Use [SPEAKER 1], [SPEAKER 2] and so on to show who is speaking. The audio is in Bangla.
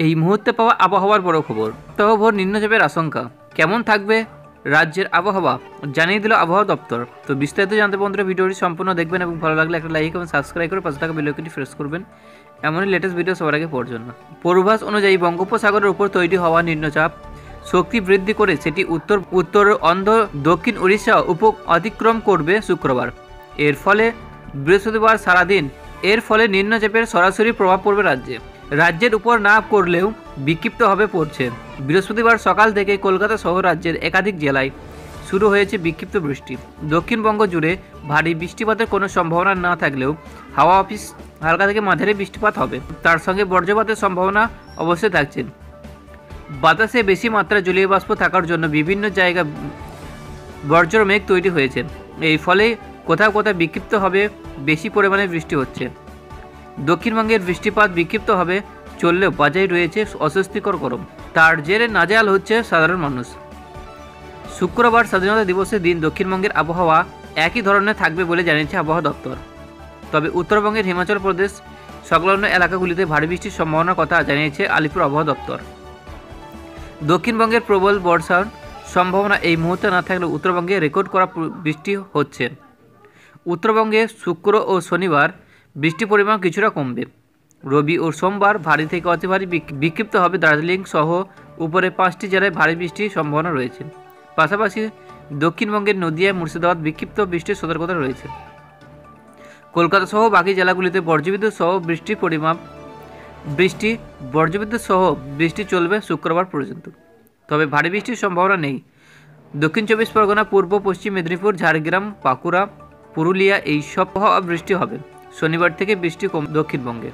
[SPEAKER 1] এই মুহূর্তে পাওয়া আবহাওয়ার বড় খবর। তহভর নিম্নচাপের আশঙ্কা। কেমন থাকবে রাজ্যের আবহাওয়া জানিয়ে দিল আবহাওয়া দপ্তর। তো বিস্তারিত জানতে বন্ধুরা ভিডিওটি সম্পূর্ণ দেখবেন এবং ভালো লাগলে একটা লাইক এবং সাবস্ক্রাইব করে পাশে থাকা বেল আইকনটি প্রেস করবেন এমনই লেটেস্ট ভিডিও সবার আগে পাওয়ার জন্য। পূর্বাভাস অনুযায়ী বঙ্গোপসাগরের উপর তৈরি হওয়া নিম্নচাপ শক্তি বৃদ্ধি করে সেটি উত্তর অন্ধ্র দক্ষিণ উড়িষ্যা অতিক্রম করবে শুক্রবার। এর ফলে বৃহস্পতিবার সারাদিন নিম্নচাপের সরাসরি প্রভাব পড়বে রাজ্যের উপর না করলেও বিক্ষিপ্তভাবে পড়ছে। বৃহস্পতিবার সকাল থেকে কলকাতা সহ রাজ্যের একাধিক জেলায় শুরু হয়েছে বিক্ষিপ্ত বৃষ্টি। দক্ষিণবঙ্গ জুড়ে ভারী বৃষ্টিপাতের কোনো সম্ভাবনা না থাকলেও হাওয়া অফিস হালকা থেকে মাঝারি বৃষ্টিপাত হবে, তার সঙ্গে বজ্রপাতের সম্ভাবনা অবশ্যই থাকছে। বাতাসে বেশি মাত্রায় জলীয় বাষ্প থাকার জন্য বিভিন্ন জায়গায় বজ্র মেঘ তৈরি হয়েছে। এই ফলে কোথাও কোথাও বিক্ষিপ্তভাবে বেশি পরিমাণে বৃষ্টি হচ্ছে। দক্ষিণবঙ্গের বৃষ্টিপাত বিক্ষিপ্তভাবে চললেও বাজারে রয়েছে অস্বস্তিকর গরম, তার জেরে নাজেহাল হচ্ছে সাধারণ মানুষ। শুক্রবার স্বাধীনতা দিবসের দিন দক্ষিণবঙ্গের আবহাওয়া একই ধরনের থাকবে বলে জানিয়েছে আবহাওয়া দপ্তর। তবে উত্তরবঙ্গের হিমাচল প্রদেশ সংলগ্ন এলাকাগুলিতে ভারী বৃষ্টির সম্ভাবনার কথা জানিয়েছে আলিপুর আবহাওয়া দপ্তর। দক্ষিণবঙ্গের প্রবল বর্ষার সম্ভাবনা এই মুহূর্তে না থাকলেও উত্তরবঙ্গে রেকর্ড করা বৃষ্টি হচ্ছে। উত্তরবঙ্গে শুক্র ও শনিবার বৃষ্টির পরিমাণ কিছুটা কমবে। রবি ও সোমবার ভারী থেকে অতি ভারী বিক্ষিপ্ত হবে। দার্জিলিং সহ উপরে 5টি জেলায় ভারী বৃষ্টির সম্ভাবনা রয়েছে। পাশাপাশি দক্ষিণবঙ্গের নদিয়া মুর্শিদাবাদ বিক্ষিপ্ত বৃষ্টির সতর্কতা রয়েছে। কলকাতা সহ বাকি জেলাগুলিতে বজ্রবিদ্যুৎ সহ বৃষ্টি চলবে শুক্রবার পর্যন্ত। তবে ভারী বৃষ্টির সম্ভাবনা নেই। দক্ষিণ 24 পরগনা, পূর্ব পশ্চিম মেদিনীপুর, ঝাড়গ্রাম, বাঁকুড়া, পুরুলিয়া এই সব বৃষ্টি হবে। শনিবার থেকে বৃষ্টি কম দক্ষিণবঙ্গে।